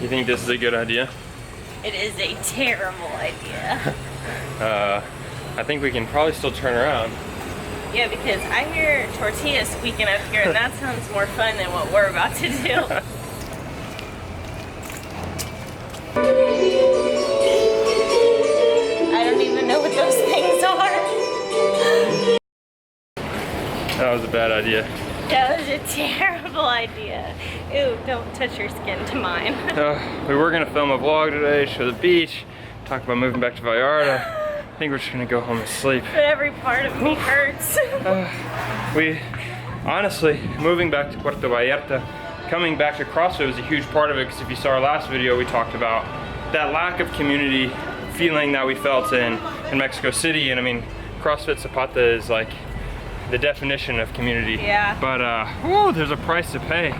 You think this is a good idea? It is a terrible idea. I think we can probably still turn around. Yeah, because I hear tortillas squeaking up here, and that sounds more fun than what we're about to do. I don't even know what those things are. That was a bad idea. That was a terrible idea. Ew, don't touch your skin to mine. We were gonna film a vlog today, show the beach, talk about moving back to Vallarta. I think we're just gonna go home and sleep. But every part of me hurts. We, honestly, moving back to Puerto Vallarta, coming back to CrossFit was a huge part of it, because if you saw our last video, we talked about that lack of community feeling that we felt in Mexico City. And I mean, CrossFit Zapata is like the definition of community. Yeah. But, whoa, there's a price to pay.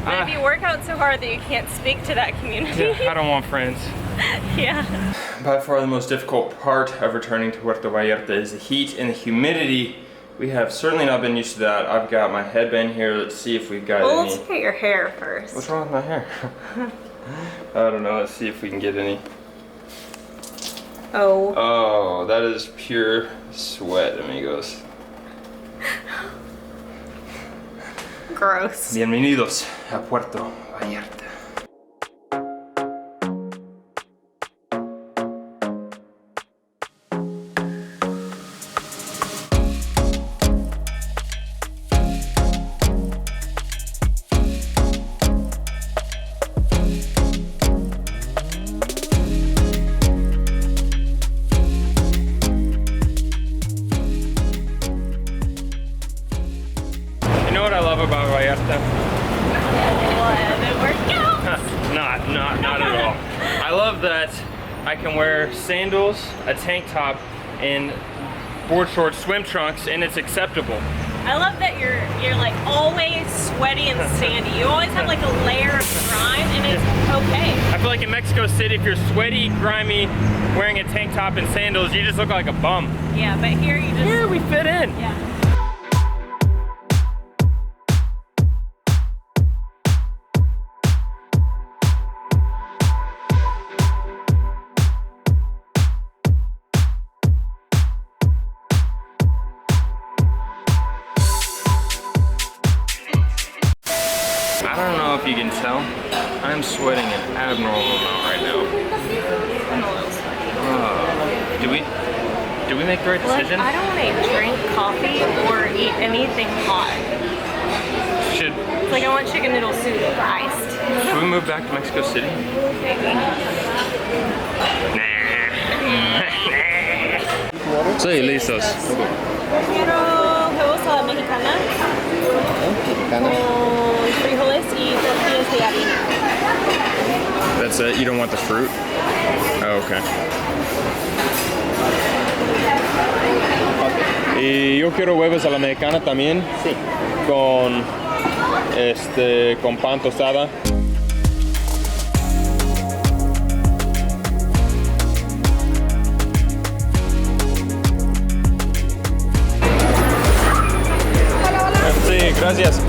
But if you work out so hard that you can't speak to that community. Yeah, I don't want friends. Yeah. By far the most difficult part of returning to Puerto Vallarta is the heat and the humidity. We have certainly not been used to that. I've got my headband here. Let's see if we've got any. Let's look at your hair first. What's wrong with my hair? I don't know. Let's see if we can get any. Oh. Oh, that is pure sweat, amigos. Gross. Bienvenidos a Puerto Vallarta. About Vallarta? Not at all. I love that I can wear sandals, a tank top, and board shorts, swim trunks, and it's acceptable. I love that you're like always sweaty and sandy. You always have like a layer of grime, and it's okay. I feel like in Mexico City, if you're sweaty, grimy, wearing a tank top and sandals, you just look like a bum. Yeah, but here you just... Here we fit in. Yeah. I don't know if you can tell, I'm sweating an abnormal amount right now. I'm a little sweaty. Did we make the right decision? Look, I don't want to drink coffee or eat anything hot. It's like I want chicken noodle soup iced. Should we move back to Mexico City? Maybe. Sí, listos. Quiero huevos a la mexicana. Con frijoles y tortillas de harina. That's it? You don't want the fruit? Oh, okay. Y yo quiero huevos a la mexicana también. Sí. Con pan tostada. Sí, gracias.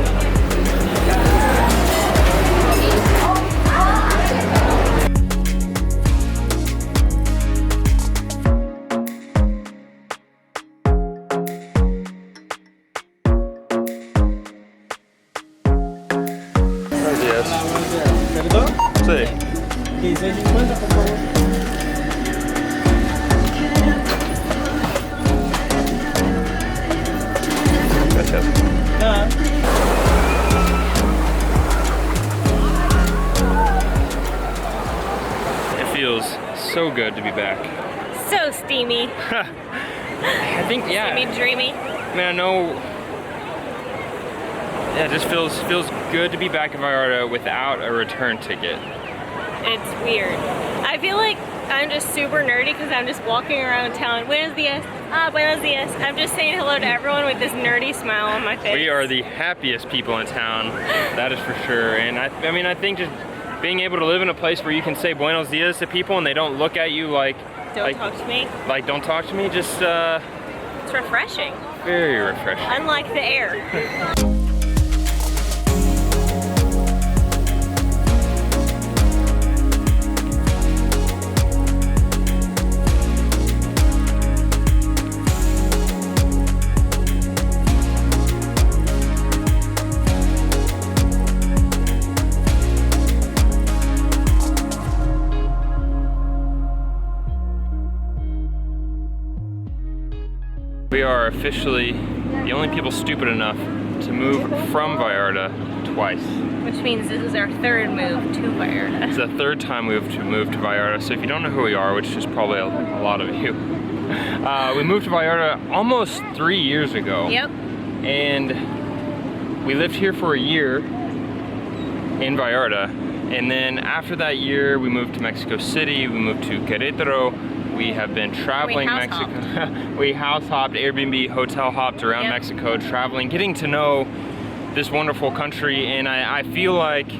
¿Perdón? Sí. 15.50, por favor. Gracias. Nada. It feels so good to be back. So steamy. I think, yeah. Steamy, dreamy. I mean, I know. Yeah, it just feels good to be back in Vallarta without a return ticket. It's weird. I feel like I'm just super nerdy because I'm just walking around town. Buenos dias. Buenos dias. I'm just saying hello to everyone with this nerdy smile on my face. We are the happiest people in town, that is for sure. And I mean, I think just being able to live in a place where you can say buenos dias to people and they don't look at you like... Don't talk to me. Like, don't talk to me, just... It's refreshing. Very refreshing. Unlike the air. we are officially the only people stupid enough to move from Vallarta twice. Which means this is our third move to Vallarta. It's the third time we've moved to Vallarta, so if you don't know who we are, which is probably a lot of you, we moved to Vallarta almost 3 years ago. Yep. And we lived here for a year in Vallarta, and then after that year we moved to Mexico City, we moved to Querétaro. We have been traveling Mexico. We house hopped, Airbnb, hotel hopped around Mexico, traveling, getting to know this wonderful country, and I feel like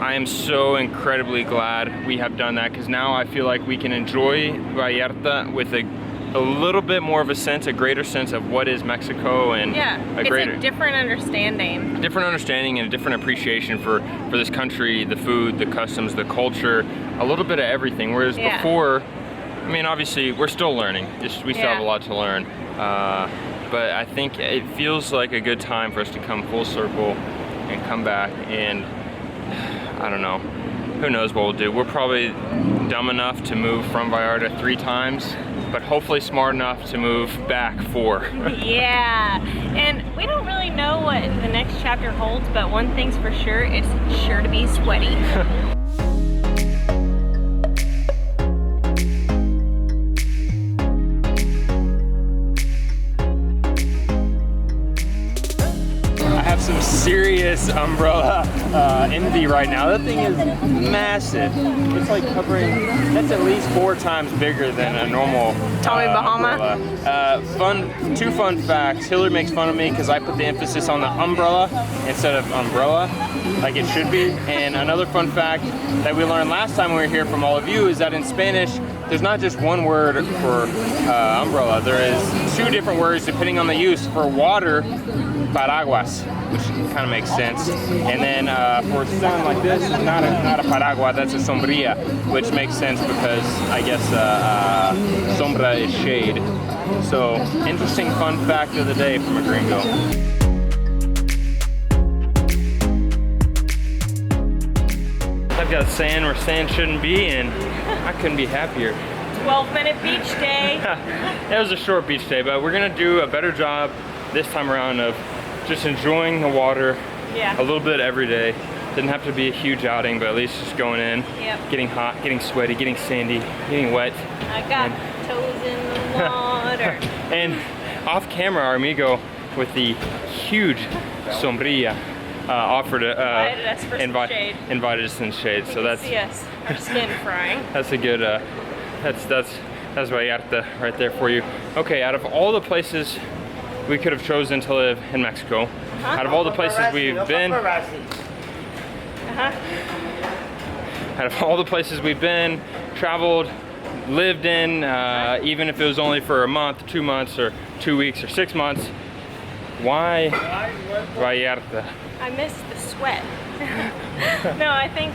I am so incredibly glad we have done that, because now I feel like we can enjoy Vallarta with a little bit more of a sense, a greater sense of what is Mexico, and a different understanding. Different understanding and a different appreciation for this country, the food, the customs, the culture, a little bit of everything. Whereas before, I mean, obviously we're still learning. We still have a lot to learn. But I think it feels like a good time for us to come full circle and come back, and I don't know, who knows what we'll do. We're probably dumb enough to move from Vallarta 3 times, but hopefully smart enough to move back 4. Yeah, and we don't really know what the next chapter holds, but one thing's for sure, it's sure to be sweaty. Some serious umbrella envy right now. That thing is massive. It's like covering, that's at least 4 times bigger than a normal Tommy Bahama. Two fun facts. Hillary makes fun of me because I put the emphasis on the umbrella instead of umbrella, like it should be. And another fun fact that we learned last time we were here from all of you is that in Spanish, there's not just one word for umbrella. There is 2 different words depending on the use. For water, paraguas, which kind of makes sense. And then for sun like this, not a paraguas, that's a sombrilla, which makes sense because I guess sombra is shade. So interesting fun fact of the day from a gringo. I've got sand where sand shouldn't be, and I couldn't be happier. 12-minute beach day. It was a short beach day, but we're gonna do a better job this time around of just enjoying the water a little bit every day. Didn't have to be a huge outing, but at least just going in, getting hot, getting sweaty, getting sandy, getting wet. I got toes in the water. And off camera, our amigo with the huge sombrilla offered invited us in shade. So that's our skin frying. That's a good that's Vallarta right there for you. Okay, out of all the places we could have chosen to live in Mexico, out of all the places we've been, out of all the places we've been, traveled, lived in, even if it was only for a month, 2 months, or 2 weeks, or 6 months, why Vallarta? I miss the sweat. No, I think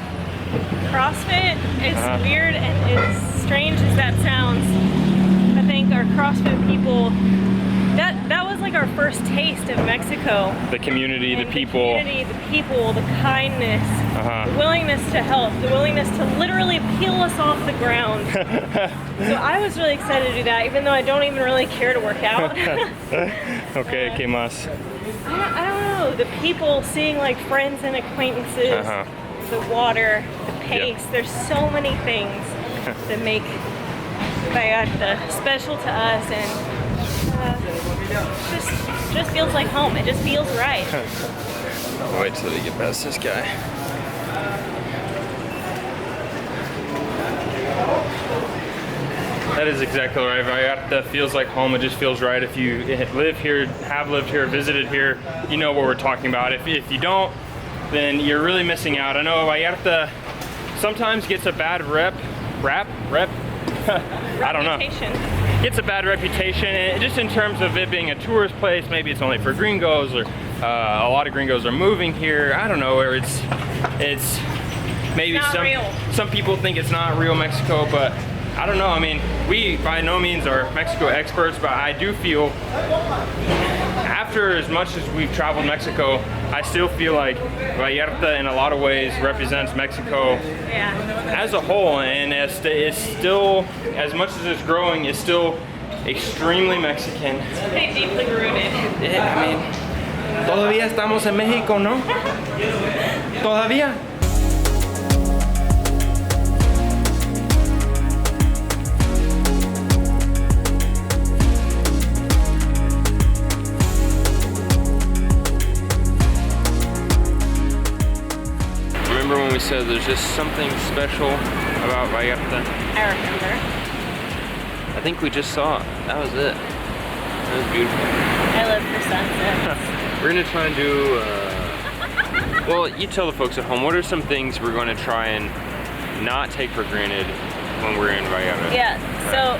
CrossFit is weird, and as strange as that sounds, I think our CrossFit people, that was like our first taste of Mexico. The community, the people. The kindness, the willingness to help, the willingness to literally peel us off the ground. So I was really excited to do that, even though I don't even really care to work out. Okay, ¿qué más? I don't know, the people, seeing like friends and acquaintances, the water, the pace, there's so many things that make Vallarta special to us, and just feels like home. It just feels right. I'll wait till we get past this guy. That is exactly right. Vallarta feels like home. It just feels right. If you live here, have lived here, visited here, you know what we're talking about. If you don't, then you're really missing out. I know Vallarta sometimes gets a bad rep. I don't know. Gets a bad reputation, and just in terms of it being a tourist place. Maybe it's only for gringos, or a lot of gringos are moving here. I don't know, or it's maybe some people think it's not real Mexico, but I don't know. I mean, we by no means are Mexico experts, but I do feel after as much as we've traveled Mexico, I still feel like Vallarta in a lot of ways represents Mexico as a whole, and it's still, as much as it's growing, it still extremely Mexican. Pretty deeply rooted. Yeah, I mean, todavía estamos en México, ¿no? Todavía. Remember when we said there's just something special about Vallarta? I remember. I think we just saw it. That was it. It was beautiful. I live for sunsets. We're gonna try and do, well, you tell the folks at home, what are some things we're gonna try and not take for granted when we're in Vallarta? Yeah, so.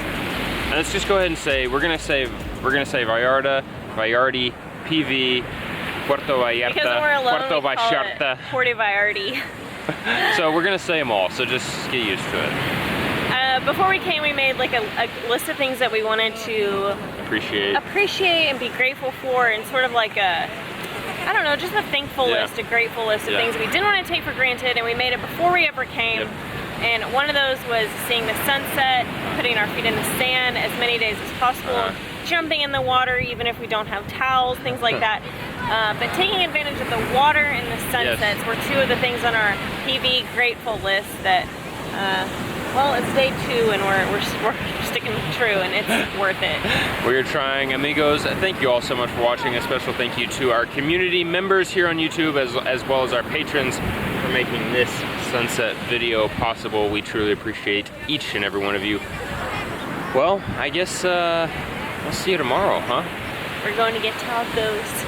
And let's just go ahead and say, we're gonna say Vallarta, Vallardi, PV, Puerto Vallarta, Because when we're alone, Puerto we call Vallarta. it Puerto Vallarta. So we're gonna say them all, so just get used to it. Before we came, we made like a list of things that we wanted to appreciate and be grateful for, and sort of like a, I don't know, just a thankful list, a grateful list of things we didn't want to take for granted, and we made it before we ever came. And one of those was seeing the sunset, putting our feet in the sand as many days as possible, jumping in the water even if we don't have towels, things like that. But taking advantage of the water and the sunsets were two of the things on our PV grateful list that, well, it's day 2 and we're sticking true, and it's worth it. We're trying, amigos. Thank you all so much for watching. A special thank you to our community members here on YouTube, as well as our patrons, for making this sunset video possible. We truly appreciate each and every one of you. Well, I guess we'll see you tomorrow, huh? We're going to get tacos.